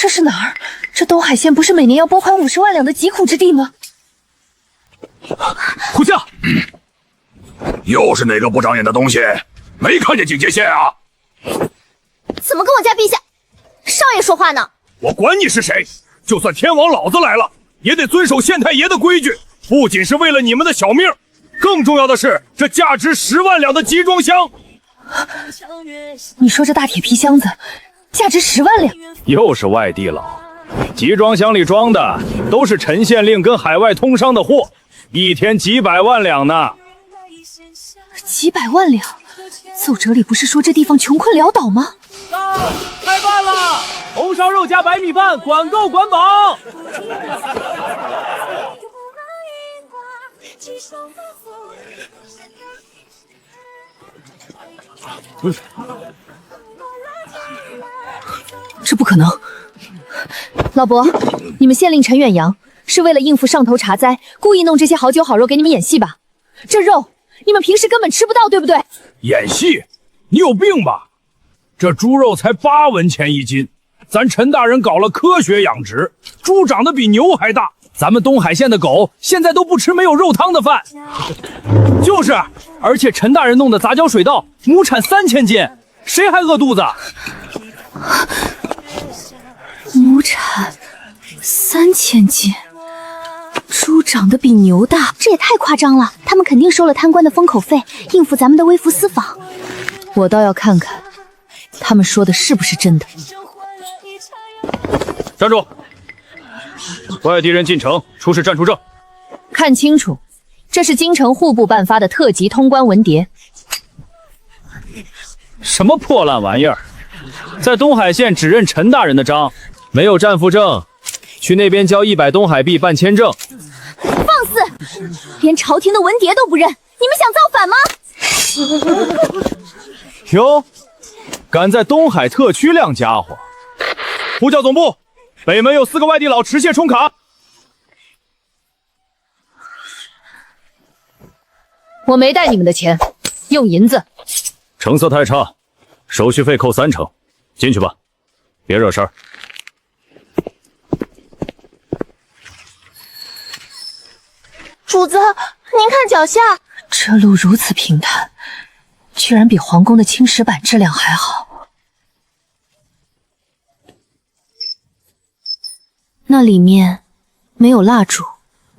这是哪儿？这东海县不是每年要拨款50万两的疾苦之地吗？护驾，又是哪个不长眼的东西？没看见警戒线啊？怎么跟我家陛下、少爷说话呢？我管你是谁，就算天王老子来了，也得遵守县太爷的规矩。不仅是为了你们的小命，更重要的是这价值10万两的集装箱。你说这大铁皮箱子价值10万两？又是外地佬，集装箱里装的都是陈县令跟海外通商的货，一天几百万两呢。几百万两？奏折里不是说这地方穷困潦倒吗？开饭了！红烧肉加白米饭，管够管饱。这不可能！老伯，你们县令陈远扬是为了应付上头茶灾，故意弄这些好酒好肉给你们演戏吧？这肉你们平时根本吃不到，对不对？演戏？你有病吧？这猪肉才8文钱一斤，咱陈大人搞了科学养殖，猪长得比牛还大。咱们东海县的狗现在都不吃没有肉汤的饭。就是，而且陈大人弄的杂交水稻，亩产3000斤，谁还饿肚子？亩产3000斤，猪长得比牛大，这也太夸张了！他们肯定收了贪官的封口费，应付咱们的微服私访。我倒要看看他们说的是不是真的。站住！外地人进城，出示暂住证。看清楚，这是京城户部颁发的特级通关文牒。什么破烂玩意儿！在东海县只认陈大人的章，没有战俘证，去那边交100东海币办签证。放肆！连朝廷的文牒都不认，你们想造反吗？哟，敢在东海特区亮家伙！呼叫总部，北门有4个外地佬持械冲卡。我没带你们的钱，用银子。成色太差，手续费扣30%。进去吧，别惹事儿。主子，您看脚下，这路如此平坦，居然比皇宫的青石板质量还好。那里面没有蜡烛，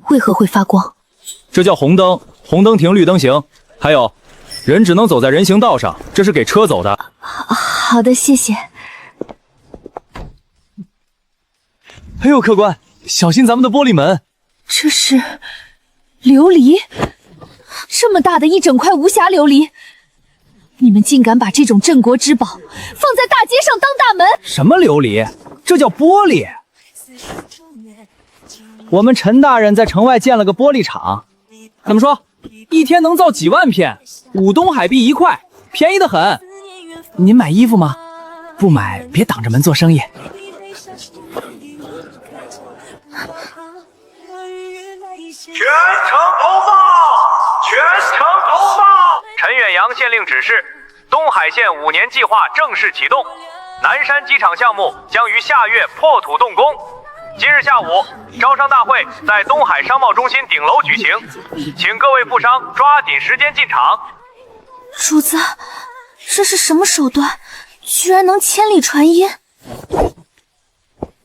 为何会发光？这叫红灯，红灯停，绿灯行。还有，人只能走在人行道上，这是给车走的。好的，谢谢。哎呦，客官，小心咱们的玻璃门！这是琉璃，这么大的一整块无瑕琉璃，你们竟敢把这种镇国之宝放在大街上当大门？什么琉璃？这叫玻璃。我们陈大人在城外建了个玻璃厂，怎么说？一天能造几万片，5东海币1块，便宜得很。您买衣服吗？不买别挡着门做生意。全城投报！全城投报！陈远扬县令指示，东海县5年计划正式启动，南山机场项目将于下月破土动工。今日下午，招商大会在东海商贸中心顶楼举行，请各位富商抓紧时间进场。主子，这是什么手段？居然能千里传音！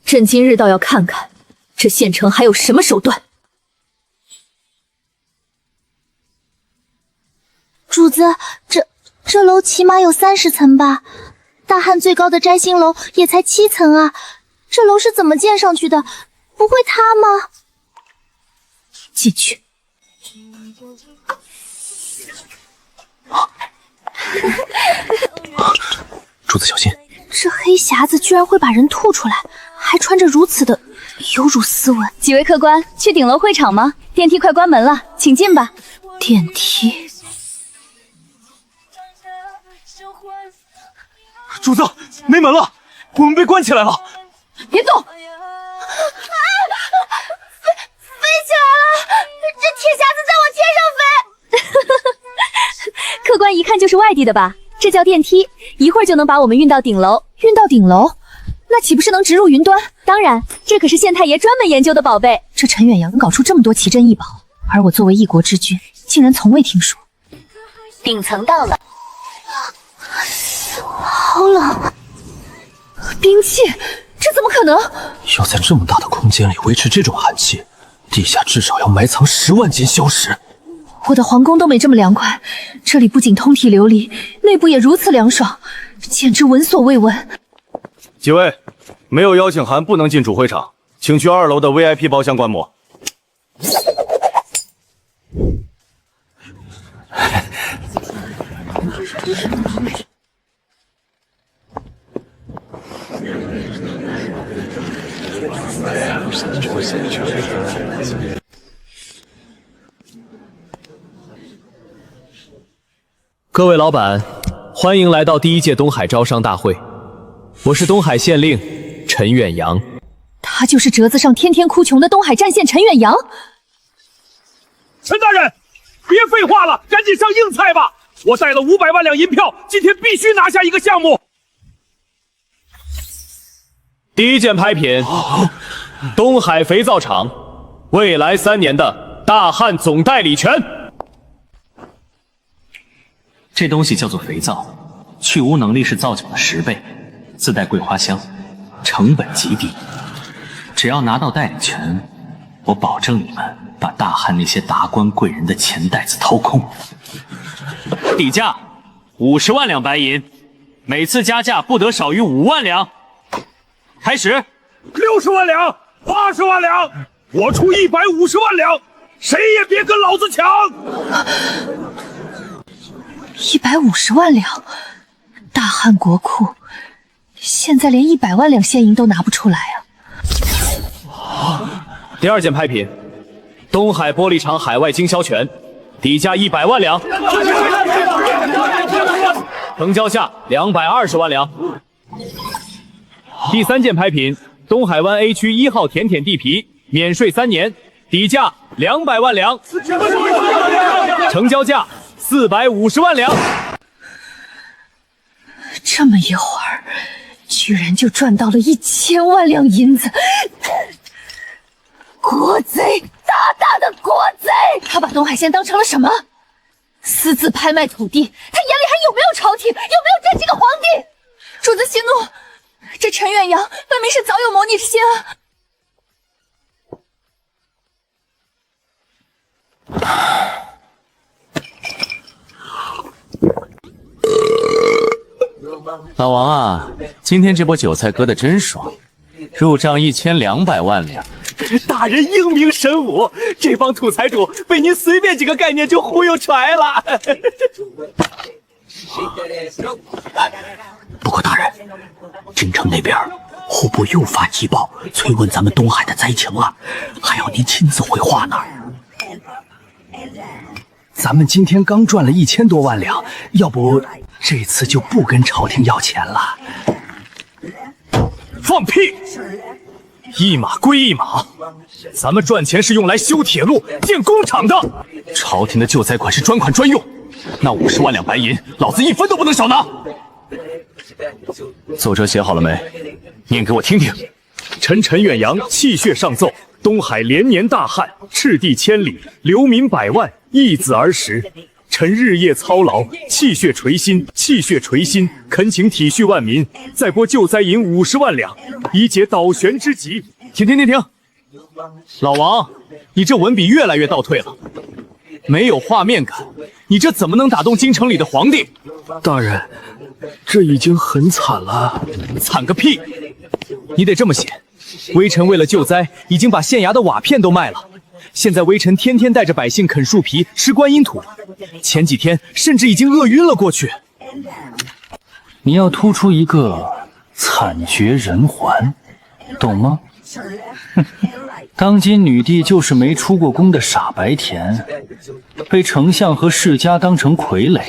朕今日倒要看看，这县城还有什么手段。主子，这楼起码有30层吧？大汉最高的摘星楼也才7层啊！这楼是怎么建上去的？不会塌吗？进去。主子小心！这黑匣子居然会把人吐出来，还穿着如此的有辱斯文。几位客官，去顶楼会场吗？电梯快关门了，请进吧。电梯。主子，没门了，我们被关起来了！别动！飞起来了！这铁匣子在往天上飞！客官一看就是外地的吧？这叫电梯，一会儿就能把我们运到顶楼。运到顶楼？那岂不是能直入云端？当然，这可是县太爷专门研究的宝贝。这陈远阳搞出这么多奇珍异宝，而我作为一国之君，竟然从未听说。顶层到了，好冷。兵器，这怎么可能？要在这么大的空间里维持这种寒气，地下至少要埋藏10万斤硝石。我的皇宫都没这么凉快，这里不仅通体琉璃，内部也如此凉爽，简直闻所未闻。几位，没有邀请函不能进主会场，请去2楼的 VIP 包厢观摩。各位老板，欢迎来到第1届东海招商大会。我是东海县令陈远阳。他就是折子上天天哭穷的东海战县陈远阳。陈大人，别废话了，赶紧上硬菜吧！我带了500万两银票，今天必须拿下一个项目。第1件拍品，东海肥皂厂，未来3年的大汉总代理权。这东西叫做肥皂，去污能力是皂角的10倍，自带桂花香，成本极低。只要拿到代理权，我保证你们把大汉那些达官贵人的钱袋子掏空。底价50万两白银，每次加价不得少于5万两。开始。60万两，80万两，我出150万两，谁也别跟老子抢！150万两，大汉国库现在连100万两现银都拿不出来啊！第2件拍品，东海玻璃厂海外经销权，底价100万两，成交价220万两。第3件拍品，东海湾 A 区1号甜甜地皮，免税3年，底价200万两，成交价450万两。这么一会儿，居然就赚到了1000万两银子！国贼，大大的国贼！他把东海县当成了什么？私自拍卖土地，他眼里还有没有朝廷？有没有这几个皇帝？主子息怒，这陈远阳分明是早有谋逆之心啊！老王啊，今天这波韭菜割得真爽，入账1200万两。大人英明神武，这帮土财主被您随便几个概念就忽悠揣了。不过大人，京城那边户部又发急报，催问咱们东海的灾情了，还要您亲自回话呢。咱们今天刚赚了1000多万两，要不这次就不跟朝廷要钱了。放屁！一码归一码，咱们赚钱是用来修铁路、建工厂的。朝廷的救灾款是专款专用，那50万两白银，老子1分都不能少拿。奏折写好了没？念给我听听。陈远阳气血上奏，东海连年大旱，赤地千里，流民百万，易子而食。臣日夜操劳，气血垂心，恳请体恤万民，再拨救灾银50万两，以解倒悬之急。停！老王，你这文笔越来越倒退了，没有画面感，你这怎么能打动京城里的皇帝？大人，这已经很惨了。惨个屁！你得这么写，微臣为了救灾，已经把县衙的瓦片都卖了。现在微臣天天带着百姓啃树皮、吃观音土，前几天甚至已经饿晕了过去。你要突出一个惨绝人寰，懂吗？当今女帝就是没出过宫的傻白甜，被丞相和世家当成傀儡。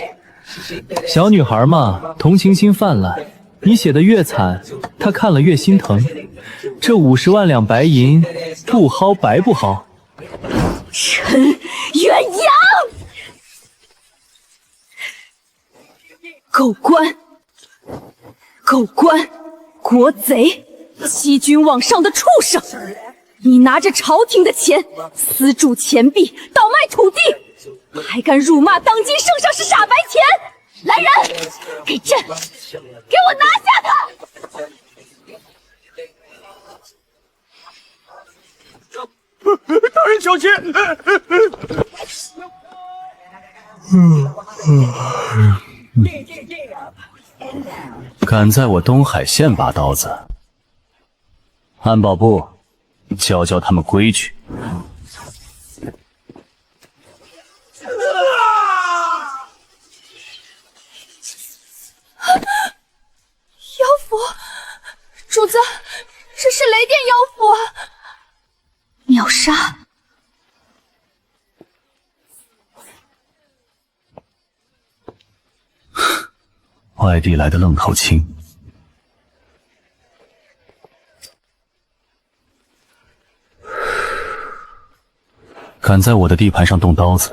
小女孩嘛，同情心泛滥，你写的越惨，她看了越心疼。这50万两白银，不薅白不薅。陈远阳，狗官，国贼！欺君罔上的畜生！你拿着朝廷的钱私铸钱币，倒卖土地，还敢辱骂当今圣上是傻白甜！来人，给朕，给我拿下他！大人小心！敢在我东海县拔刀子，安保部教教他们规矩。妖符，主子，这是雷电妖符啊！秒杀！外地来的愣头青，敢在我的地盘上动刀子，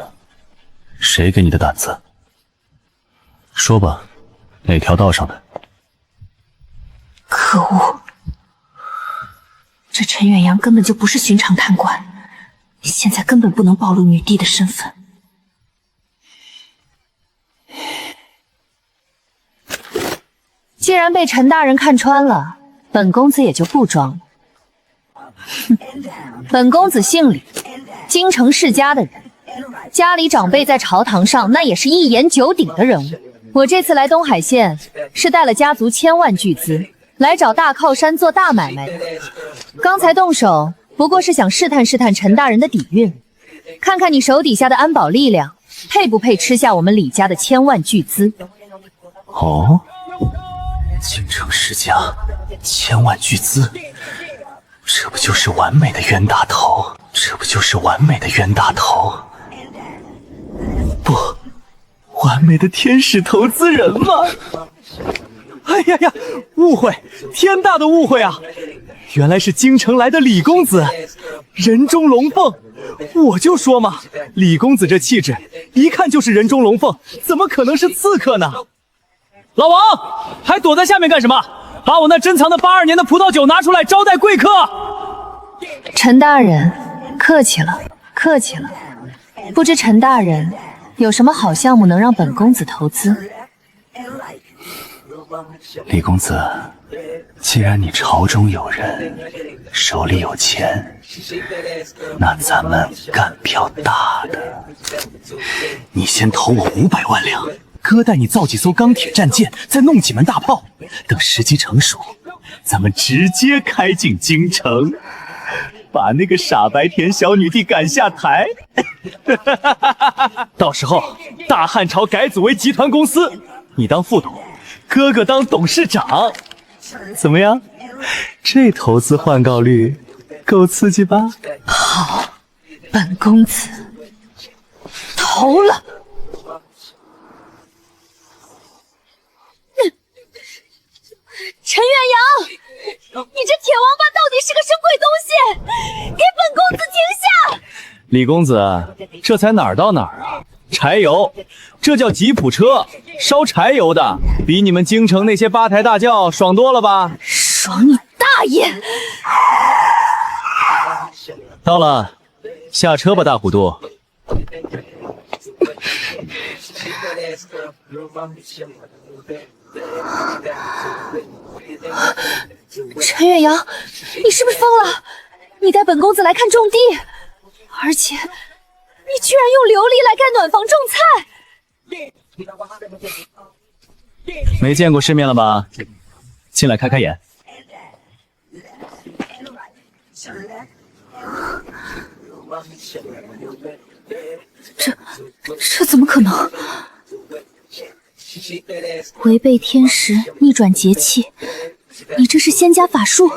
谁给你的胆子？说吧，哪条道上的？可恶！这陈远阳根本就不是寻常贪官，现在根本不能暴露女帝的身份。既然被陈大人看穿了，本公子也就不装了。本公子姓李，京城世家的人，家里长辈在朝堂上那也是一言九鼎的人物。我这次来东海县，是带了家族千万巨资来找大靠山做大买卖的。刚才动手，不过是想试探试探陈大人的底蕴，看看你手底下的安保力量配不配吃下我们李家的千万巨资。哦，京城世家千万巨资，这不就是完美的冤大头？这不就是完美的冤大头？不，完美的天使投资人吗？哎呀呀，误会，天大的误会啊！原来是京城来的李公子，人中龙凤。我就说嘛，李公子这气质，一看就是人中龙凤，怎么可能是刺客呢？老王，还躲在下面干什么？把我那珍藏的82年的葡萄酒拿出来招待贵客。陈大人，客气了，客气了。不知陈大人有什么好项目能让本公子投资？李公子，既然你朝中有人，手里有钱，那咱们干票大的。你先投我500万两，哥带你造几艘钢铁战舰，再弄几门大炮，等时机成熟，咱们直接开进京城，把那个傻白甜小女帝赶下台。到时候大汉朝改组为集团公司，你当副董，哥哥当董事长，怎么样？这投资换告率够刺激吧？好，本公子投了。陈远阳，你这铁王八到底是个什么鬼东西？给本公子停下！李公子，这才哪儿到哪儿啊？柴油，这叫吉普车，烧柴油的，比你们京城那些8抬大轿爽多了吧？爽你大爷！到了，下车吧，大糊涂。陈远阳，你是不是疯了？你带本公子来看种地，而且你居然用琉璃来盖暖房种菜，没见过世面了吧？进来开开眼。这怎么可能？违背天时，逆转节气，你这是仙家法术？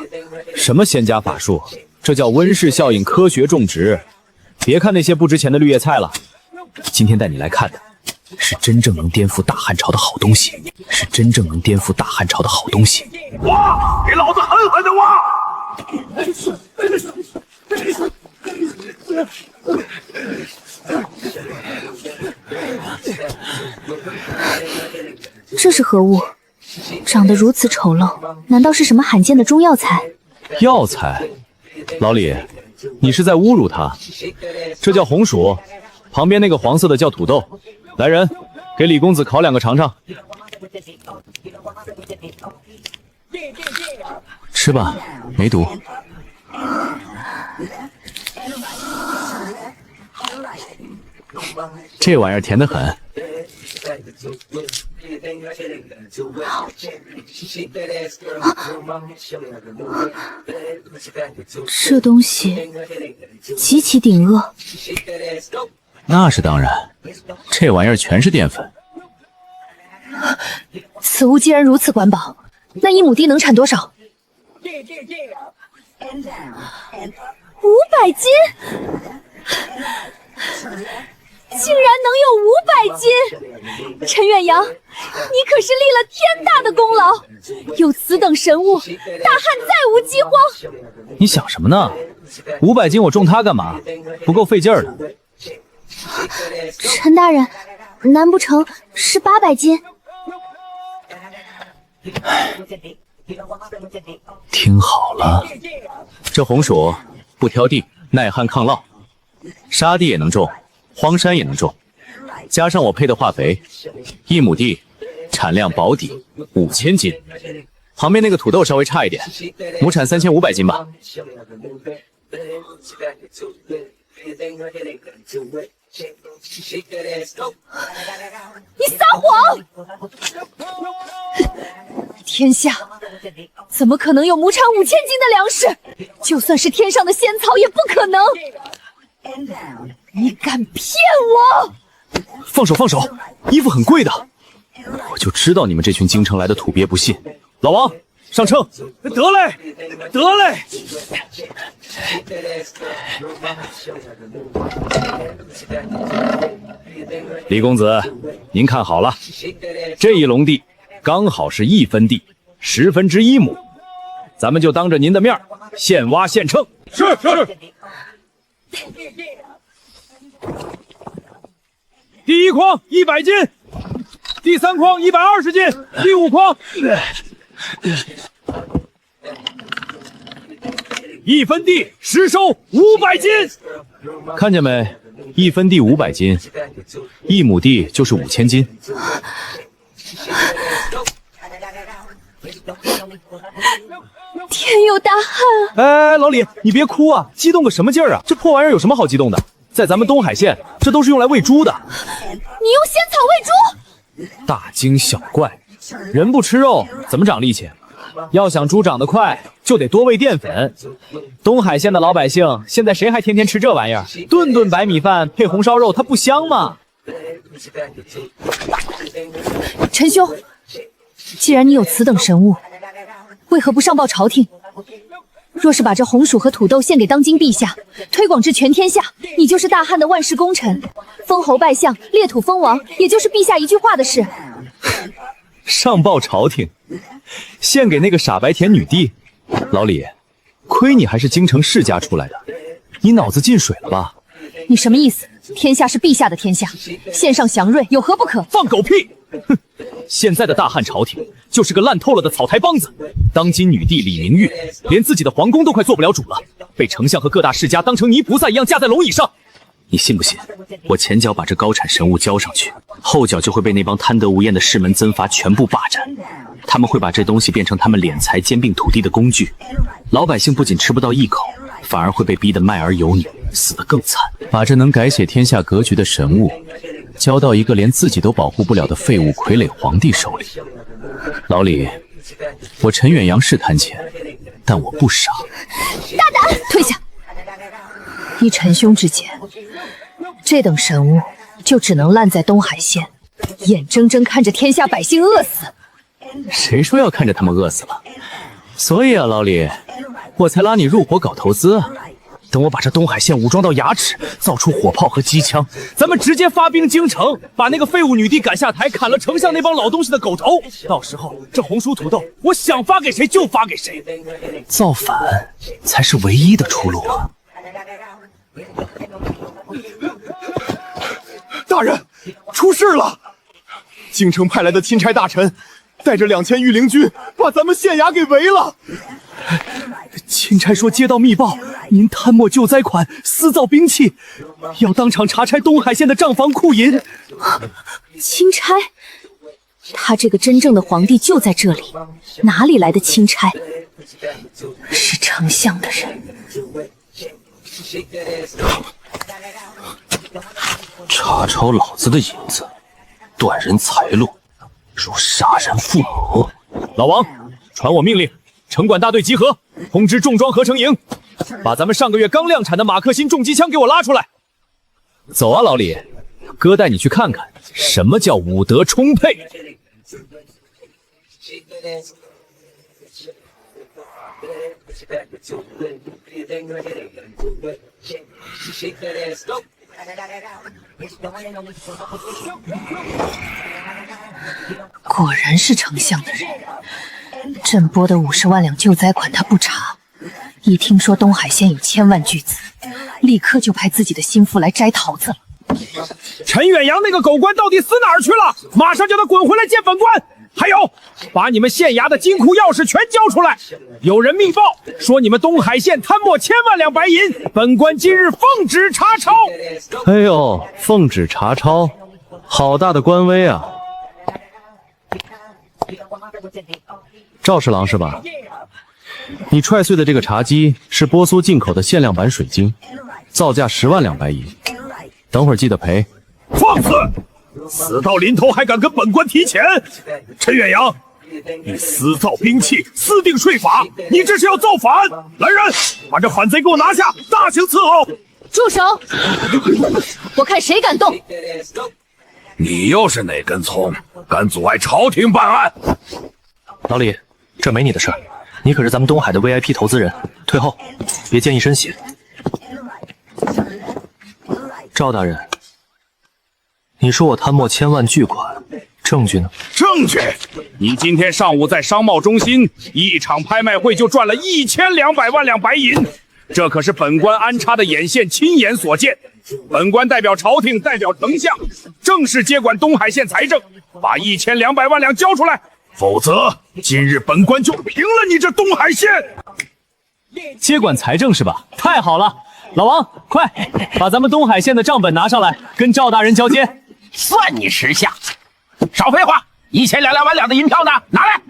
什么仙家法术？这叫温室效应，科学种植。别看那些不值钱的绿叶菜了，今天带你来看的是真正能颠覆大汉朝的好东西，是真正能颠覆大汉朝的好东西。挖，给老子狠狠的挖！这是何物？长得如此丑陋，难道是什么罕见的中药材？药材，老李，你是在侮辱它。这叫红薯，旁边那个黄色的叫土豆。来人，给李公子烤2个尝尝。吃吧，没毒。这玩意儿甜得很。这东西极其顶饿。那是当然，这玩意儿全是淀粉。此物既然如此管饱，那1亩地能产多少？500斤，竟然能有500斤！陈远阳，你可是立了天大的功劳，有此等神物，大汉再无饥荒。你想什么呢？500斤我种它干嘛？不够费劲儿的。陈大人，难不成是800斤？听好了，这红薯不挑地，耐旱抗涝，沙地也能种，荒山也能种，加上我配的化肥，1亩地产量保底5000斤。旁边那个土豆稍微差一点，亩产3500斤吧。你撒谎！天下怎么可能有亩产5000斤的粮食？就算是天上的仙草也不可能！你敢骗我！放手放手，衣服很贵的。我就知道你们这群京城来的土鳖不信。老王，上秤。得嘞，得嘞。李公子，您看好了，这一垄地刚好是1分地1/10亩，咱们就当着您的面现挖现称。是。第1筐100斤，第3筐120斤，第5筐1分地实收500斤。看见没？1分地500斤，1亩地就是5000斤。天佑大汉！哎，老李，你别哭啊，激动个什么劲儿啊？这破玩意儿有什么好激动的？在咱们东海县，这都是用来喂猪的。你用仙草喂猪？大惊小怪，人不吃肉怎么长力气？要想猪长得快，就得多喂淀粉。东海县的老百姓现在谁还天天吃这玩意儿？顿顿白米饭配红烧肉，它不香吗？陈兄，既然你有此等神物，为何不上报朝廷？若是把这红薯和土豆献给当今陛下，推广至全天下，你就是大汉的万世功臣，封侯拜相，裂土封王，也就是陛下一句话的事。上报朝廷，献给那个傻白甜女帝。老李，亏你还是京城世家出来的，你脑子进水了吧？你什么意思？天下是陛下的天下，献上祥瑞有何不可？放狗屁！哼，现在的大汉朝廷就是个烂透了的草台帮子。当今女帝李明玉连自己的皇宫都快做不了主了，被丞相和各大世家当成泥菩萨一样架在龙椅上。你信不信？我前脚把这高产神物交上去，后脚就会被那帮贪得无厌的世门僧阀全部霸占。他们会把这东西变成他们敛财兼并土地的工具，老百姓不仅吃不到一口，反而会被逼得卖儿有女，死得更惨。把这能改写天下格局的神物交到一个连自己都保护不了的废物傀儡皇帝手里。老李，我陈远阳是贪钱，但我不傻。大胆退下！依陈兄之见，这等神物就只能烂在东海县，眼睁睁看着天下百姓饿死。谁说要看着他们饿死了？所以啊，老李，我才拉你入伙搞投资。等我把这东海县武装到牙齿，造出火炮和机枪，咱们直接发兵京城，把那个废物女帝赶下台，砍了丞相那帮老东西的狗头。到时候这红薯土豆，我想发给谁就发给谁。造反才是唯一的出路啊！大人，出事了！京城派来的钦差大臣带着2000御林军把咱们县衙给围了。钦差说接到密报，您贪墨救灾款，私造兵器，要当场查拆东海县的账房库银。钦差，他这个真正的皇帝就在这里，哪里来的钦差？是丞相的人。查抄老子的银子，断人财路，如杀人父母。老王，传我命令，城管大队集合，通知重装合成营，把咱们上个月刚量产的马克沁重机枪给我拉出来。走啊，老李，哥带你去看看什么叫武德充沛。果然是丞相的人。朕拨的50万两救灾款他不查，一听说东海县有1000万巨资，立刻就派自己的心腹来摘桃子了。陈远阳那个狗官到底死哪儿去了？马上叫他滚回来见本官！还有，把你们县衙的金库钥匙全交出来！有人密报说你们东海县贪墨1000万两白银，本官今日奉旨查抄。哎呦，奉旨查抄，好大的官威啊！赵侍郎是吧？你踹碎的这个茶几是波苏进口的限量版水晶，造价10万两白银，等会儿记得赔。放肆！死到临头还敢跟本官提钱？陈远阳，你私造兵器，私定税法，你这是要造反！来人，把这反贼给我拿下，大刑伺候！住手！我看谁敢动！你又是哪根葱，敢阻碍朝廷办案？老李，这没你的事儿，你可是咱们东海的 VIP 投资人，退后，别溅一身血。赵大人，你说我贪墨1000万巨款，证据呢？证据？你今天上午在商贸中心一场拍卖会就赚了1200万两白银，这可是本官安插的眼线亲眼所见。本官代表朝廷，代表丞相，正式接管东海县财政，把1200万两交出来，否则今日本官就平了你这东海县。接管财政是吧？太好了，老王，快把咱们东海县的账本拿上来，跟赵大人交接。算你识相！少废话，1200万两的银票呢？拿来！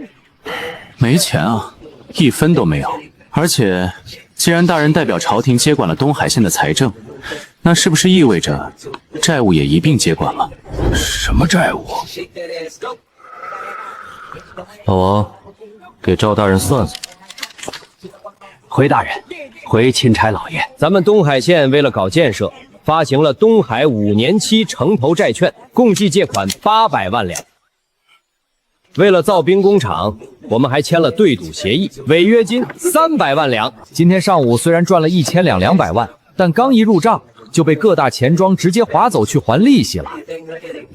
没钱啊，1分都没有。而且，既然大人代表朝廷接管了东海县的财政，那是不是意味着债务也一并接管了？什么债务？老王，给赵大人算算。回大人，回钦差老爷，咱们东海县为了搞建设，发行了东海5年期城投债券，共计借款800万两。为了造兵工厂，我们还签了对赌协议，违约金300万两。今天上午虽然赚了1000两200万，但刚一入账就被各大钱庄直接划走去还利息了。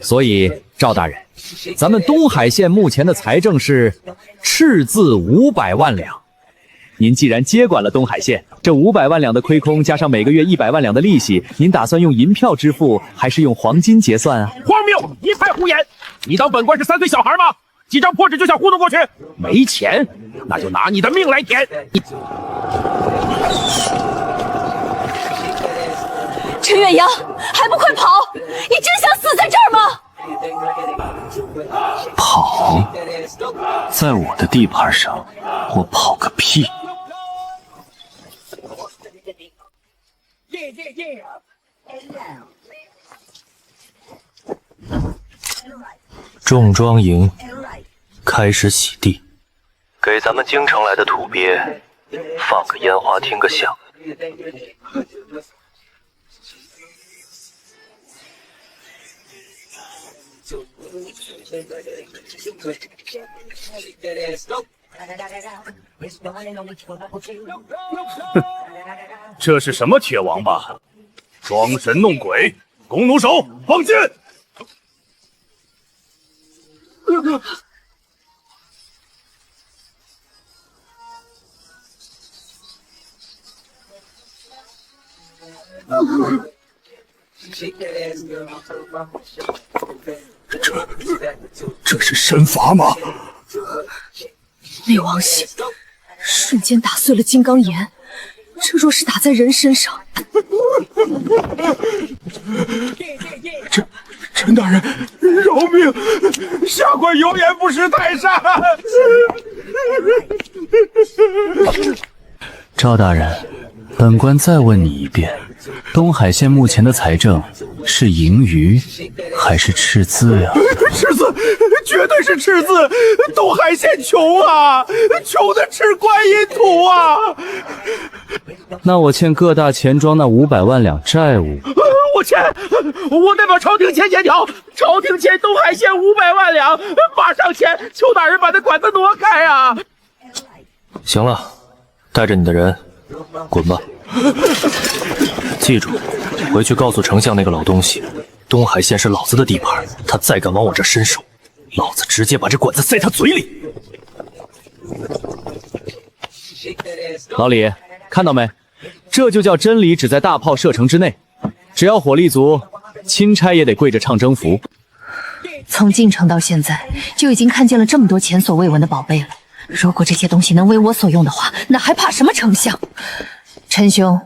所以赵大人，咱们东海县目前的财政是赤字500万两。您既然接管了东海县，这500万两的亏空加上每个月100万两的利息，您打算用银票支付，还是用黄金结算啊？荒谬！一派胡言！你当本官是3岁小孩吗？几张破纸就想糊弄过去？没钱，那就拿你的命来填！陈远阳，还不快跑！你真想死在这儿吗？跑？在我的地盘上，我跑个屁！重装营开始洗地，给咱们京城来的土鳖放个烟花，听个响。这是什么铁王八？装神弄鬼！弓弩手，放箭！这是身法吗？厉王喜，瞬间打碎了金刚岩，这若是打在人身上，陈大人，饶命！下官有眼不识泰山。赵大人，本官再问你一遍，东海县目前的财政是盈余还是赤字呀？赤字，绝对是赤字！东海县穷啊，穷的吃观音土啊！那我欠各大钱庄那500万两债务，我代表朝廷签协调，朝廷欠东海县500万两，马上签，求大人把那管子挪开啊！行了，带着你的人滚吧。记住，回去告诉丞相那个老东西，东海县是老子的地盘，他再敢往我这伸手，老子直接把这管子塞他嘴里。老李，看到没？这就叫真理只在大炮射程之内。只要火力足，钦差也得跪着唱征服。从进城到现在，就已经看见了这么多前所未闻的宝贝了。如果这些东西能为我所用的话，那还怕什么丞相？陈兄，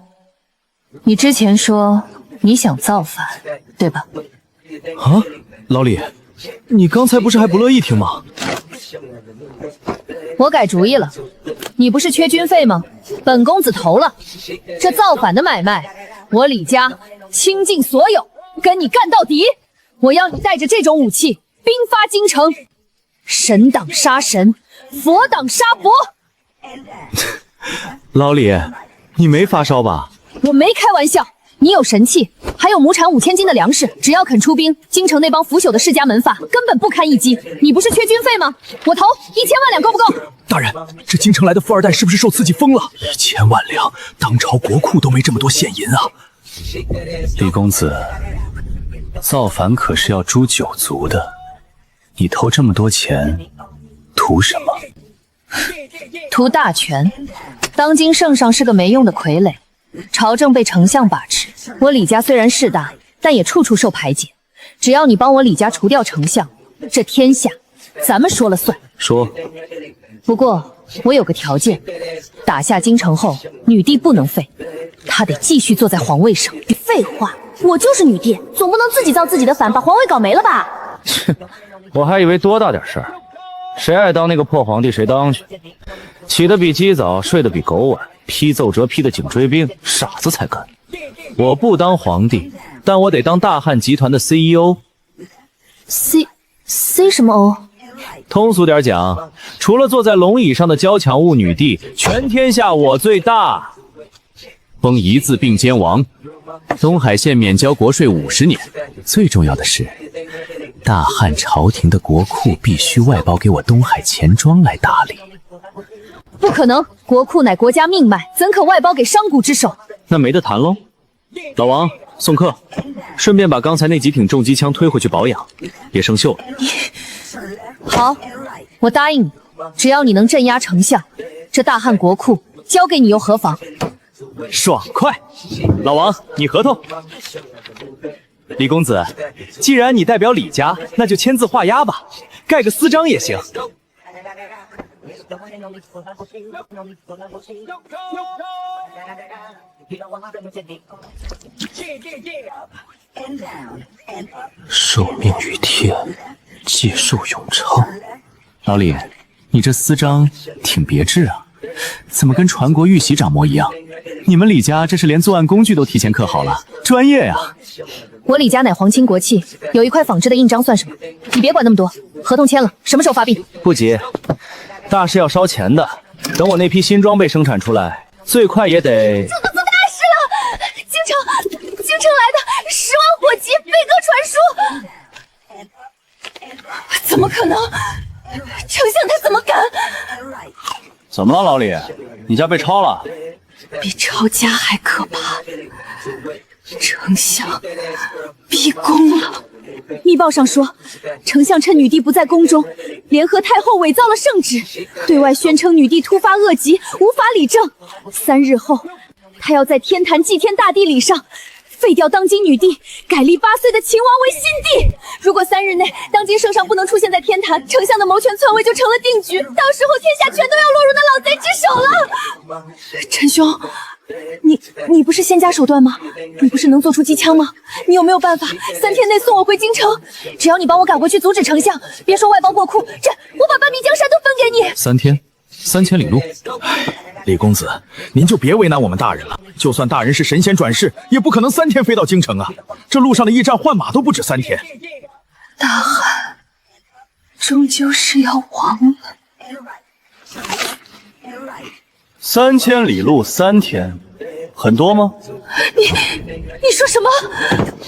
你之前说你想造反，对吧？啊，老李，你刚才不是还不乐意听吗？我改主意了，你不是缺军费吗？本公子投了，这造反的买卖，我李家倾尽所有，跟你干到底！我要你带着这种武器兵发京城，神挡杀神，佛挡杀佛。老李，你没发烧吧？我没开玩笑，你有神器，还有亩产5000斤的粮食，只要肯出兵，京城那帮腐朽的世家门阀根本不堪一击。你不是缺军费吗？我投1000万两够不够？大人，这京城来的富二代是不是受刺激疯了？1000万两，当朝国库都没这么多现银啊！李公子，造反可是要诛九族的，你投这么多钱，图什么？图大权。当今圣上是个没用的傀儡，朝政被丞相把持。我李家虽然势大，但也处处受排挤。只要你帮我李家除掉丞相，这天下咱们说了算。说。不过我有个条件，打下京城后，女帝不能废，她得继续坐在皇位上。废话，我就是女帝，总不能自己造自己的反，把皇位搞没了吧？我还以为多大点事儿，谁爱当那个破皇帝谁当去，起得比鸡早，睡得比狗晚，批奏折批的颈椎病，傻子才干。我不当皇帝，但我得当大汉集团的 CEO。C 什么 O？通俗点讲，除了坐在龙椅上的娇强物女帝，全天下我最大。封一字并肩王，东海县免交国税50年。最重要的是，大汉朝廷的国库必须外包给我东海钱庄来打理。不可能，国库乃国家命脉，怎可外包给商贾之手？那没得谈喽。老王，送客，顺便把刚才那几挺重机枪推回去保养，别生锈了。好，我答应你，只要你能镇压丞相，这大汉国库交给你又何妨？爽快！老王，你合同。李公子，既然你代表李家，那就签字画押吧，盖个私章也行。受命于天，借寿永昌。老李，你这私章挺别致啊，怎么跟传国玉玺掌模一样？你们李家这是连作案工具都提前刻好了，专业呀！我李家乃皇亲国戚，有一块仿制的印章算什么？你别管那么多，合同签了，什么时候发币？不急，大事要烧钱的，等我那批新装备生产出来，最快也得……做大事了！京城来的10万火急，飞鸽传书。怎么可能？丞相他怎么敢？怎么了，老李？你家被抄了？比抄家还可怕！丞相逼宫了。密报上说，丞相趁女帝不在宫中，联合太后伪造了圣旨，对外宣称女帝突发恶疾，无法理政。3日后，他要在天坛祭天大帝礼上废掉当今女帝，改立8岁的秦王为新帝。如果3日内当今圣上不能出现在天坛，丞相的谋权篡位就成了定局，到时候天下全都要落入那老贼之手了。陈兄，你不是仙家手段吗？你不是能做出机枪吗？你有没有办法3天内送我回京城？只要你帮我赶回去阻止丞相，别说外邦国库，我把半壁江山都分给你。3天，3000里路。李公子，您就别为难我们大人了。就算大人是神仙转世，也不可能3天飞到京城啊！这路上的驿站换马都不止3天。大汉终究是要亡了。3000里路3天，很多吗？你说什么？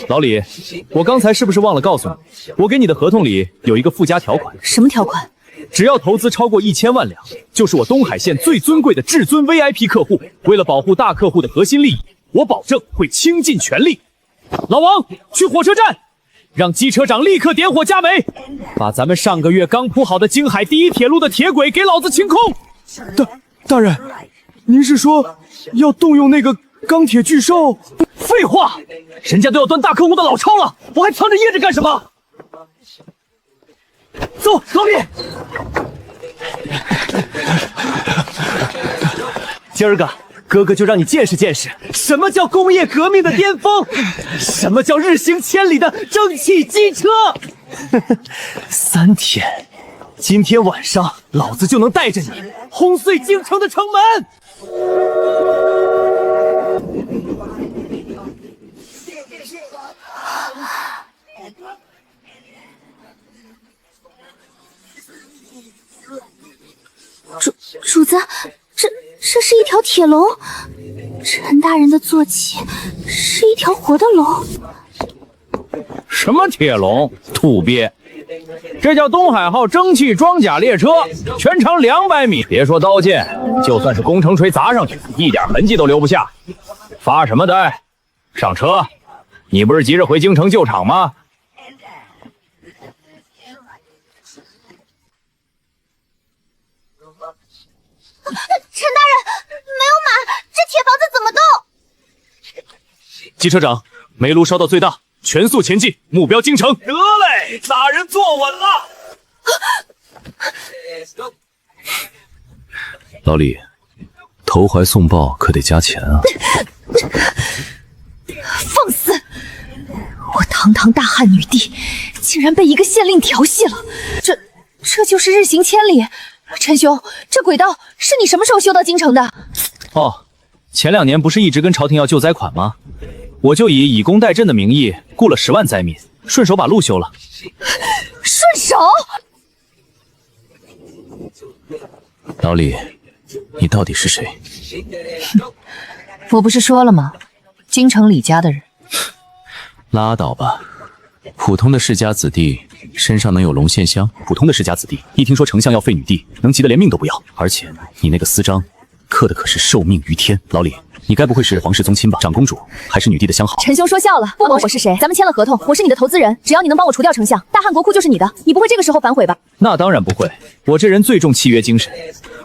老李，我刚才是不是忘了告诉你，我给你的合同里有一个附加条款？什么条款？只要投资超过1000万两，就是我东海县最尊贵的至尊 VIP 客户。为了保护大客户的核心利益，我保证会倾尽全力。老王，去火车站，让机车长立刻点火加煤，把咱们上个月刚铺好的京海第1铁路的铁轨给老子清空。大人，您是说要动用那个钢铁巨兽？废话，人家都要端大客户的老超了，我还藏着掖着干什么？走，老李。今儿个哥哥就让你见识见识什么叫工业革命的巅峰，什么叫日行千里的蒸汽机车。3天，今天晚上老子就能带着你轰碎京城的城门。主子，这是一条铁龙，陈大人的坐骑是一条活的龙。什么铁龙？土鳖！这叫东海号蒸汽装甲列车，全长200米。别说刀剑，就算是工程锤砸上去，一点痕迹都留不下。发什么呆？上车！你不是急着回京城救场吗？陈大人，没有马，这铁房子怎么动？机车长，煤炉烧到最大，全速前进，目标京城。得嘞，大人坐稳了。老李，投怀送抱可得加钱啊！放肆！我堂堂大汉女帝，竟然被一个县令调戏了，这就是日行千里。陈兄，这轨道是你什么时候修到京城的？哦，前2年不是一直跟朝廷要救灾款吗？我就以工代赈的名义雇了10万灾民，顺手把路修了。顺手？老李，你到底是谁？我不是说了吗？京城李家的人。拉倒吧，普通的世家子弟身上能有龙涎香？普通的世家子弟一听说丞相要废女帝，能急得连命都不要。而且你那个私章刻的可是受命于天。老李，你该不会是皇室宗亲吧？长公主还是女帝的相好？陈兄说笑了，不管我是谁，咱们签了合同，我是你的投资人，只要你能帮我除掉丞相，大汉国库就是你的，你不会这个时候反悔吧？那当然不会，我这人最重契约精神，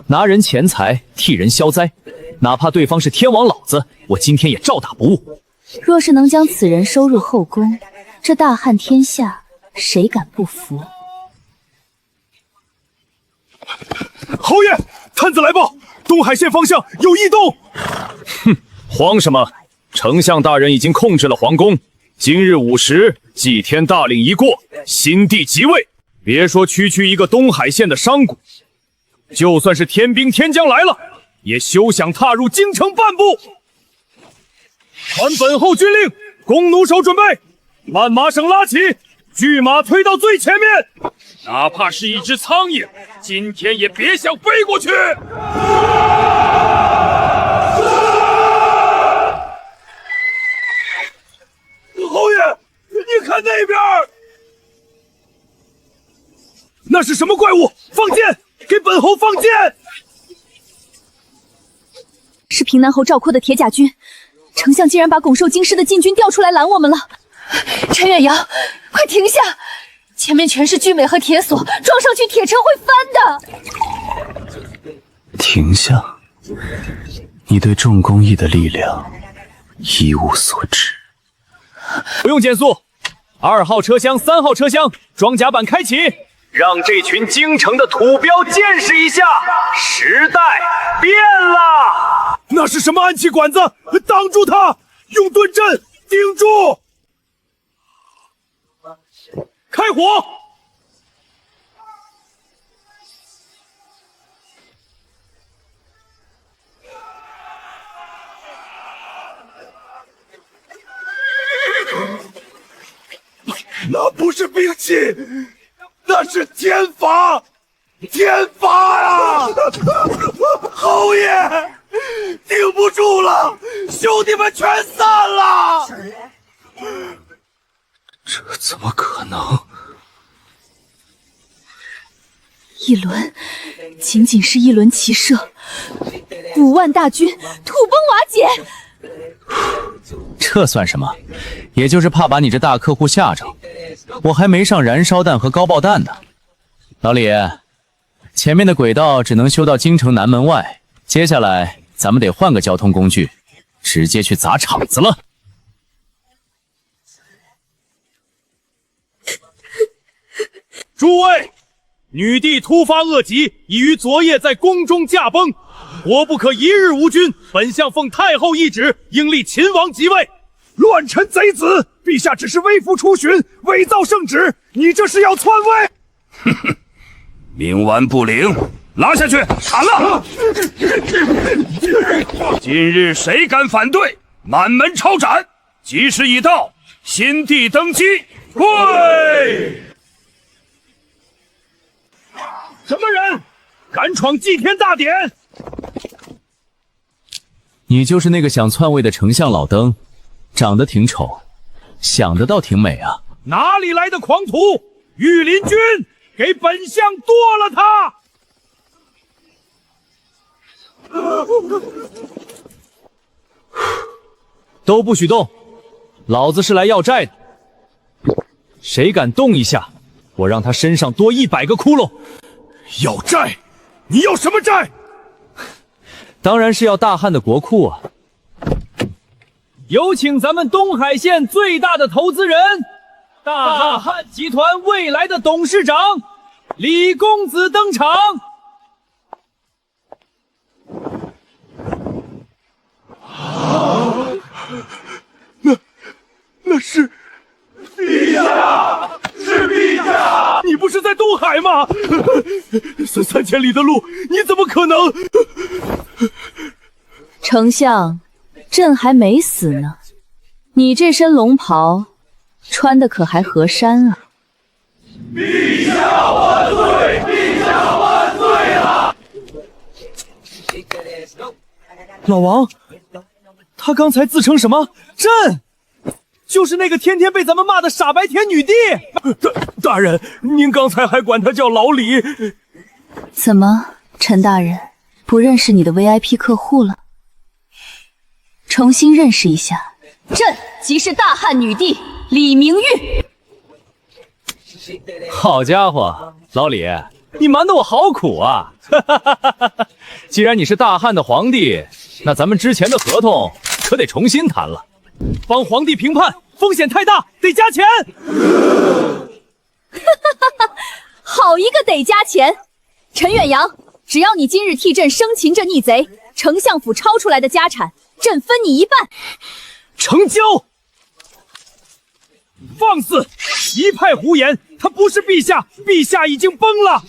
拿人钱财替人消灾，哪怕对方是天王老子，我今天也照打不误。若是能将此人收入后宫，这大汉天下谁敢不服？侯爷，探子来报，东海县方向有异动。哼，慌什么？丞相大人已经控制了皇宫，今日午时，祭天大令一过，新帝即位。别说区区一个东海县的商贾，就算是天兵天将来了，也休想踏入京城半步。传本后军令，弓弩手准备，慢马绳拉起，巨马推到最前面，哪怕是一只苍蝇，今天也别想飞过去。侯爷，你看那边，那是什么怪物？放箭，给本侯放箭！是平南侯赵括的铁甲军，丞相竟然把拱兽京师的禁军调出来拦我们了。陈远阳，快停下！前面全是巨美和铁索，撞上去铁车会翻的。停下！你对重工艺的力量一无所知。不用减速，2号车厢、3号车厢，装甲板开启，让这群京城的土彪见识一下，时代变了。那是什么暗器管子？挡住他！用盾阵顶住！开火！那不是兵器，那是天罚！天罚呀！侯爷，顶不住了，兄弟们全散了！这怎么可能？一轮，仅仅是一轮骑射，5万大军土崩瓦解。这算什么？也就是怕把你这大客户吓着。我还没上燃烧弹和高爆弹呢。老李，前面的轨道只能修到京城南门外，接下来咱们得换个交通工具，直接去砸场子了。诸位，女帝突发恶疾，已于昨夜在宫中驾崩，国不可一日无君。本相奉太后懿旨，应立秦王即位。乱臣贼子！陛下只是微服出巡，伪造圣旨，你这是要篡位！哼哼，冥顽不灵，拉下去砍了！今日谁敢反对，满门抄斩！吉时已到，新帝登基，跪！什么人敢闯祭天大典？你就是那个想篡位的丞相老登，长得挺丑，想的倒挺美啊！哪里来的狂徒？御林军，给本相剁了他！都不许动！老子是来要债的，谁敢动一下，我让他身上多100个窟窿！要债？你要什么债？当然是要大汉的国库啊！有请咱们东海县最大的投资人，大汉集团未来的董事长李公子登场。那是陛下，是陛下！你不是在东海吗？3000里的路，你怎么可能？丞相，朕还没死呢，你这身龙袍穿的可还合身啊？陛下万岁！陛下万岁啊！老王，他刚才自称什么？朕就是那个天天被咱们骂的傻白甜女帝。大人，您刚才还管他叫老李。怎么，陈大人不认识你的 VIP 客户了？重新认识一下，朕即是大汉女帝李明玉。好家伙，老李，你瞒得我好苦啊！既然你是大汉的皇帝，那咱们之前的合同可得重新谈了。帮皇帝评判，风险太大，得加钱。好一个得加钱！陈远阳，只要你今日替朕生擒这逆贼，丞相府抄出来的家产，朕分你1半。成交！放肆！一派胡言！他不是陛下，陛下已经崩了。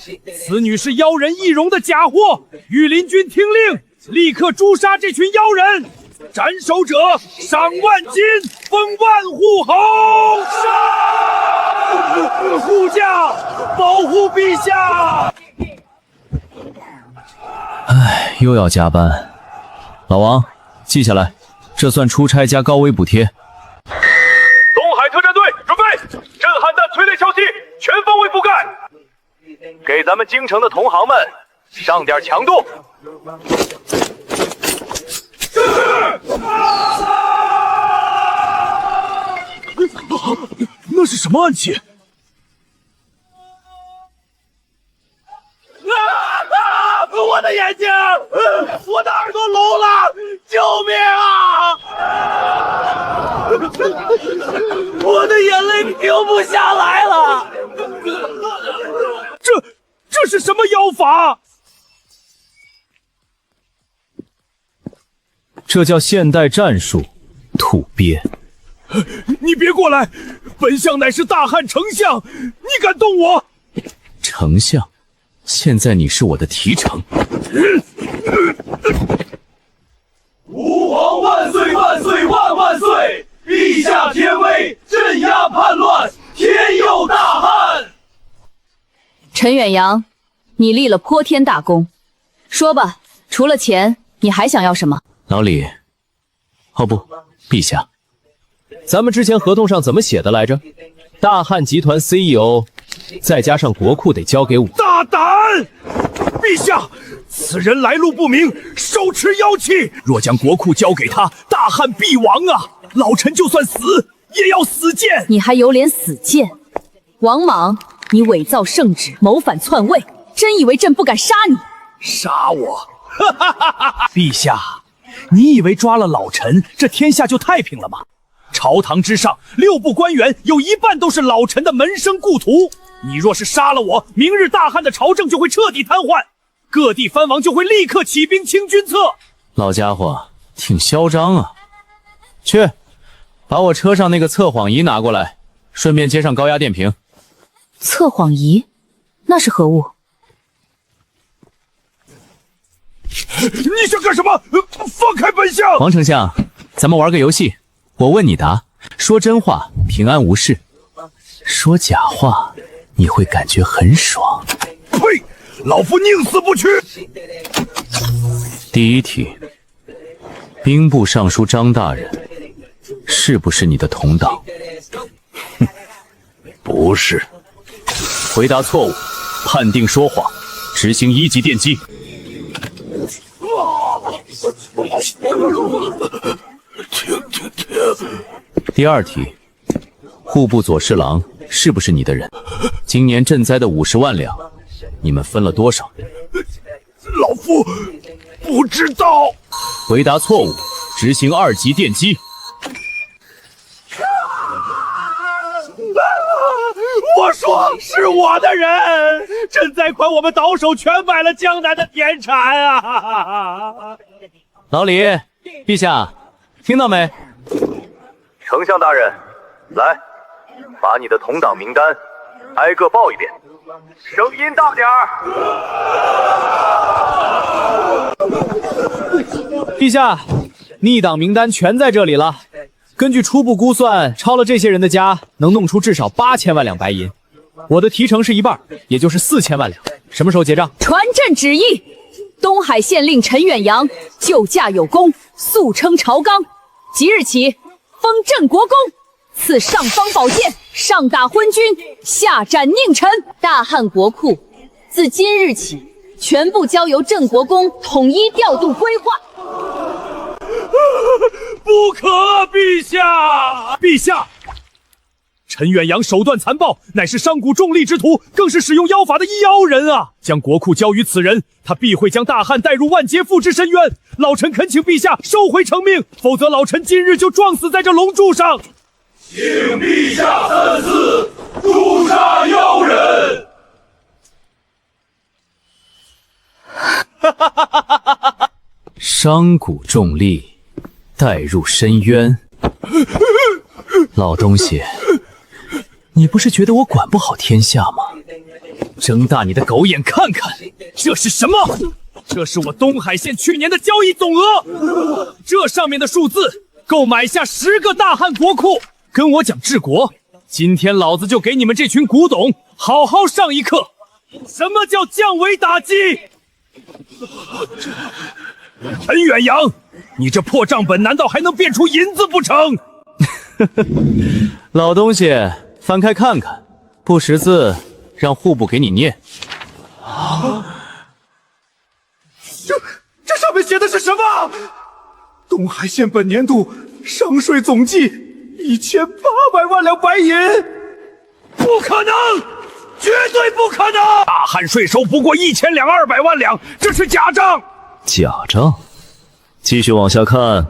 此女是妖人易容的假货！御林军听令，立刻诛杀这群妖人！斩首者赏万金，封万户侯！杀！护驾，保护陛下！唉，又要加班。老王，记下来，这算出差加高危补贴。东海特战队准备，震撼弹催泪敲击，全方位覆盖，给咱们京城的同行们上点强度。那是什么暗器？我的眼睛，我的耳朵聋了，救命啊！我的眼泪停不下来了。这是什么妖法？这叫现代战术，土鳖！你别过来！本相乃是大汉丞相，你敢动我？丞相，现在你是我的提丞。吾皇万岁万岁万万岁！陛下天威，镇压叛乱，天佑大汉。陈远阳，你立了颇天大功，说吧，除了钱，你还想要什么？老李，哦不，陛下，咱们之前合同上怎么写的来着？大汉集团 CEO， 再加上国库得交给我。大胆！陛下，此人来路不明，手持妖气，若将国库交给他，大汉必亡啊！老臣就算死，也要死谏。你还有脸死谏？王莽，你伪造圣旨，谋反篡位，真以为朕不敢杀你？杀我？陛下，你以为抓了老臣，这天下就太平了吗？朝堂之上，6部官员有1半都是老臣的门生故徒。你若是杀了我，明日大汉的朝政就会彻底瘫痪，各地藩王就会立刻起兵清君侧。老家伙挺嚣张啊！去，把我车上那个测谎仪拿过来，顺便接上高压电瓶。测谎仪？那是何物？你想干什么？放开本相！王丞相，咱们玩个游戏，我问你答，说真话平安无事，说假话你会感觉很爽。呸！老夫宁死不屈！第一题，兵部尚书张大人是不是你的同党？哼，不是。回答错误，判定说谎，执行1级电击。第二题，户部左侍郎是不是你的人？今年赈灾的50万两，你们分了多少？老夫不知道。回答错误，执行2级电击。我说是我的人，赈灾款我们倒手全买了江南的田产啊！老李，陛下，听到没？丞相大人，来，把你的同党名单挨个报一遍，声音大点儿。陛下，逆党名单全在这里了。根据初步估算，抄了这些人的家，能弄出至少8000万两白银。我的提成是1半，也就是4000万两。什么时候结账？传朕旨意，东海县令陈远阳救驾有功，速称朝纲。即日起，封镇国公，赐上方宝剑，上打昏君，下斩佞臣。大汉国库自今日起，全部交由镇国公统一调度规划。不可，陛下！陛下，陈远阳手段残暴，乃是商贾重利之徒，更是使用妖法的妖人啊！将国库交于此人，他必会将大汉带入万劫复之深渊。老臣恳请陛下收回成命，否则老臣今日就撞死在这龙柱上。请陛下三思，诛杀妖人！商贾重利，带入深渊。老东西，你不是觉得我管不好天下吗？睁大你的狗眼看看，这是什么？这是我东海县去年的交易总额，这上面的数字够买下10个大汉国库。跟我讲治国，今天老子就给你们这群古董好好上一课，什么叫降维打击。陈远阳，你这破账本难道还能变出银子不成？老东西，翻开看看，不识字让户部给你念。这上面写的是什么？东海县本年度商税总计1800万两白银，不可能，绝对不可能！大汉税收不过1200万两，这是假账。假账？继续往下看。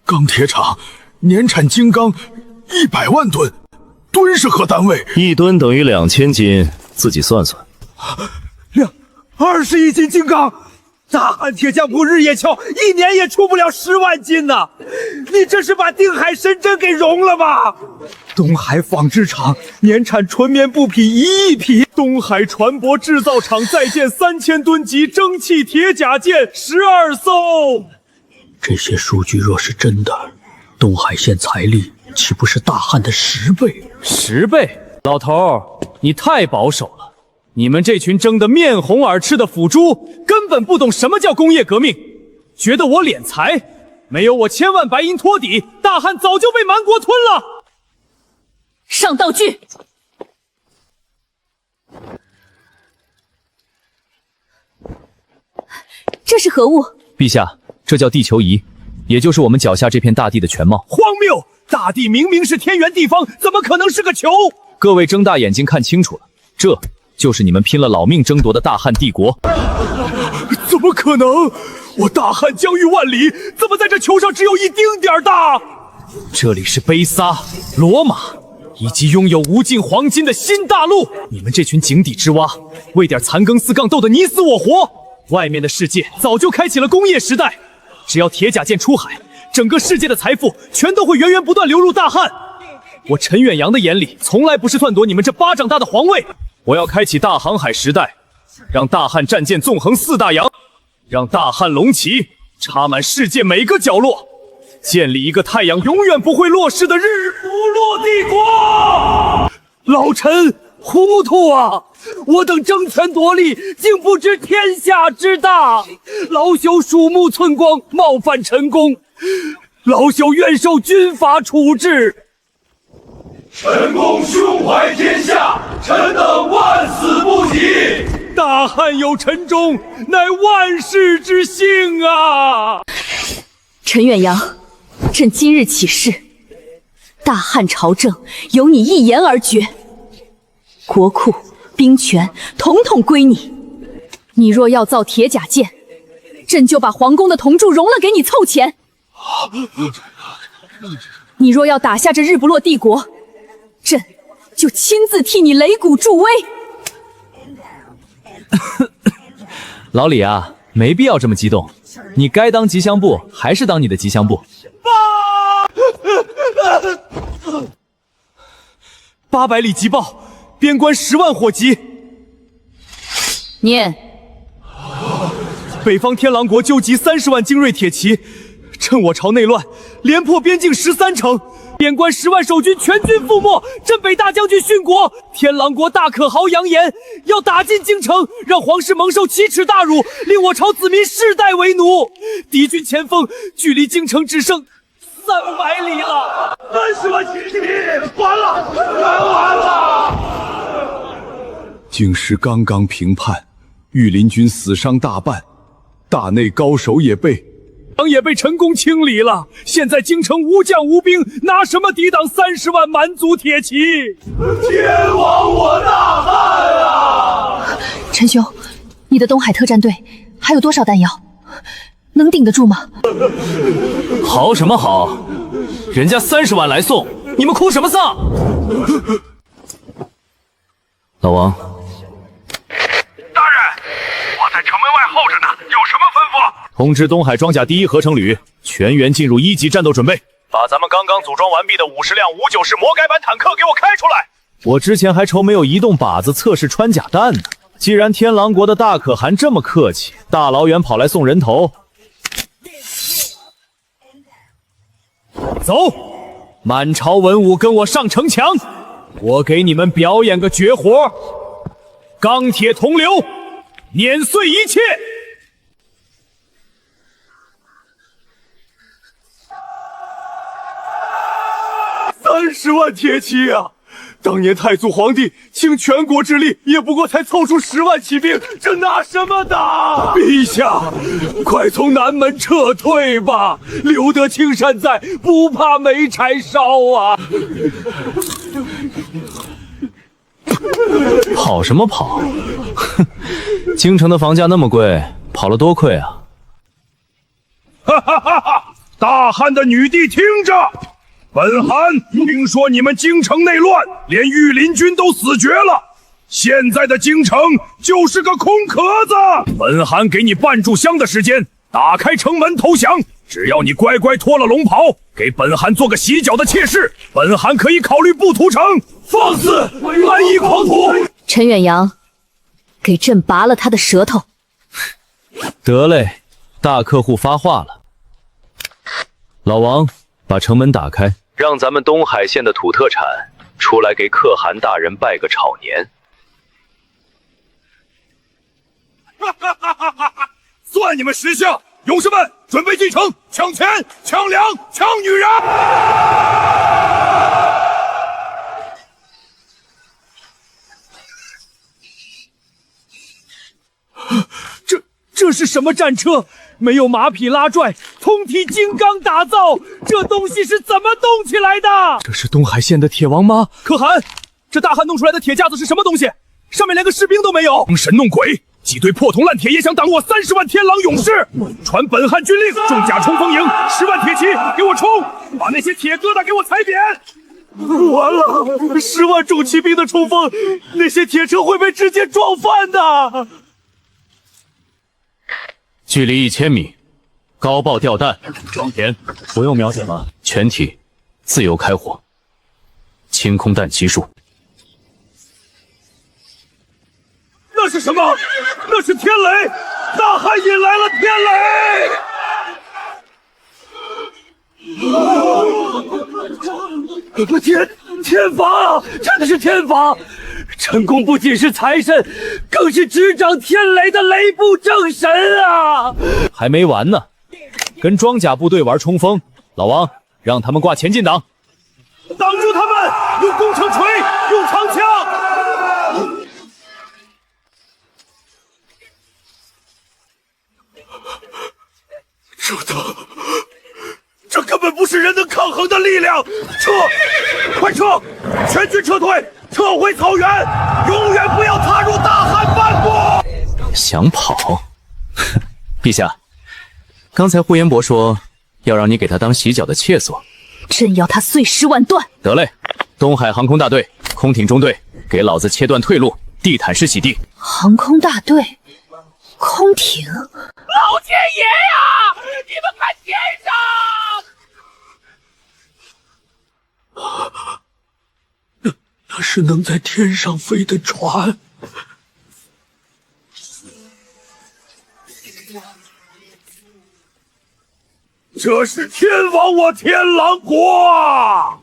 钢铁厂年产金刚100万吨，吨是何单位？1吨等于2000斤，自己算算。20亿斤金刚，大汉铁匠铺日夜敲，1年也出不了10万斤呐！你这是把定海神针给融了吧？东海纺织厂年产纯棉布匹1亿匹，东海船舶制造厂在建3000吨级蒸汽铁甲舰12艘。这些数据若是真的，东海县财力岂不是大汉的10倍？10倍？老头，你太保守了。你们这群争得面红耳赤的腐猪，根本不懂什么叫工业革命，觉得我敛财，没有我千万白银托底，大汉早就被蛮国吞了。上道具。这是何物？陛下，这叫地球仪，也就是我们脚下这片大地的全貌。荒谬！大地明明是天圆地方，怎么可能是个球？各位睁大眼睛看清楚了，这就是你们拼了老命争夺的大汉帝国。怎么可能？我大汉疆域万里，怎么在这球上只有一丁点大？这里是卑撒、罗马，以及拥有无尽黄金的新大陆。你们这群井底之蛙，为点残羹4杠斗得你死我活。外面的世界早就开启了工业时代，只要铁甲舰出海，整个世界的财富全都会源源不断流入大汉。我陈远阳的眼里，从来不是篡夺你们这巴掌大的皇位。我要开启大航海时代，让大汉战舰纵横4大洋，让大汉龙旗插满世界每个角落，建立一个太阳永远不会落势的日不落帝国。老臣糊涂啊！我等争权夺利，竟不知天下之大。老朽鼠目寸光，冒犯陈公，老朽愿受军法处置。陈公胸怀天下，臣等万死不及。大汉有陈忠，乃万世之幸啊！陈远阳，朕今日起誓，大汉朝政由你一言而决，国库、兵权统统归你。你若要造铁甲舰，朕就把皇宫的铜柱融了给你凑钱。你若要打下这日不落帝国，朕就亲自替你擂鼓助威。老李啊，没必要这么激动，你该当吉祥布还是当你的吉祥布。800里急报，边关10万火急。念。北方天狼国纠集30万精锐铁骑，趁我朝内乱，连破边境13城。边关10万守军全军覆没，镇北大将军殉国。天狼国大可豪扬言要打进京城，让皇室蒙受奇耻大辱，令我朝子民世代为奴。敌军前锋距离京城只剩300里了，30万骑兵完了，完了！京师刚刚平叛，御林军死伤大半，大内高手也被陈公清理了，现在京城无将无兵，拿什么抵挡30万蛮族铁骑？天亡我大汉啊！陈兄，你的东海特战队还有多少弹药？能顶得住吗？好什么好？人家30万来送，你们哭什么丧？老王，大人，我在城门外候着呢，有什么吩咐？通知东海装甲第1合成旅全员进入1级战斗准备，把咱们刚刚组装完毕的50辆59式魔改版坦克给我开出来。我之前还愁没有移动靶子测试穿甲弹呢，既然天狼国的大可汗这么客气，大老远跑来送人头，走，满朝文武跟我上城墙，我给你们表演个绝活，钢铁铜流，碾碎一切。30万铁骑啊！当年太祖皇帝倾全国之力，也不过才凑出10万骑兵，这拿什么打？陛下，快从南门撤退吧！留得青山在，不怕没柴烧啊！跑什么跑？哼，京城的房价那么贵，跑了多亏啊！哈哈哈哈！大汉的女帝听着，本汗听说你们京城内乱，连御林军都死绝了，现在的京城就是个空壳子。本汗给你半炷香的时间，打开城门投降。只要你乖乖脱了龙袍，给本汗做个洗脚的妾室，本汗可以考虑不屠城。放肆，安逸狂徒！陈远阳，给朕拔了他的舌头。得嘞，大客户发话了。老王，把城门打开，让咱们东海县的土特产出来给可汗大人拜个炒年。算你们识相！勇士们，准备进城，抢钱、抢粮、抢女人！这是什么战车？没有马匹拉拽，通体金刚打造，这东西是怎么动起来的？这是东海县的铁王吗？可汗，这大汉弄出来的铁架子是什么东西？上面连个士兵都没有！装神弄鬼，几堆破铜烂铁也想挡我30万天狼勇士！传本汗军令，重甲冲锋营，10万铁骑，给我冲！把那些铁疙瘩给我踩扁！完了，10万重骑兵的冲锋，那些铁车会被直接撞翻的。距离1000米，高爆吊弹，装填，不用瞄准了，全体自由开火，清空弹期数。那是什么？那是天雷！大汉引来了天雷！天罚，真的是天罚！陈宫不仅是财神，更是执掌天雷的雷部正神啊！还没完呢，跟装甲部队玩冲锋，老王让他们挂前进党，挡住他们！用工程锤，用长枪！朱德，这根本不是人能抗衡的力量！撤，快撤！全军撤退，撤回草原，永远不要踏入大汉半步！想跑？陛下，刚才呼延博说要让你给他当洗脚的妾所，朕要他碎尸万段！得嘞，东海航空大队空艇中队，给老子切断退路，地毯式洗地。航空大队，空艇。老天爷呀！你们看天上！那是能在天上飞的船。这是天亡我天狼国啊！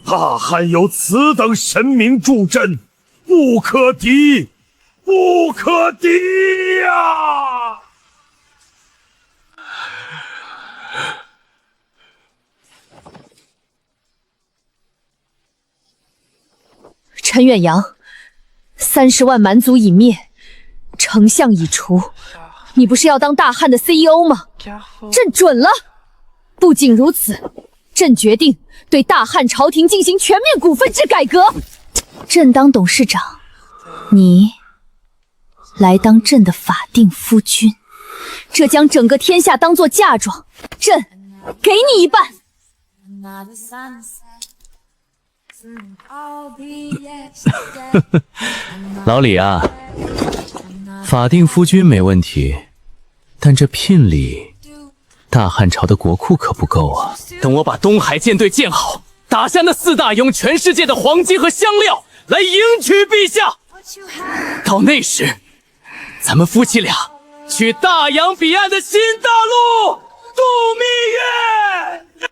大汉有此等神明助阵，不可敌，不可敌呀！陈远阳，30万蛮族已灭，丞相已除，你不是要当大汉的 CEO 吗？朕准了。不仅如此，朕决定对大汉朝廷进行全面股份制改革。朕当董事长，你来当朕的法定夫君，这将整个天下当作嫁妆，朕给你一半。老李啊，法定夫君没问题，但这聘礼，大汉朝的国库可不够啊。等我把东海舰队建好，打下那4大用全世界的黄金和香料来迎娶陛下。到那时，咱们夫妻俩去大洋彼岸的新大陆。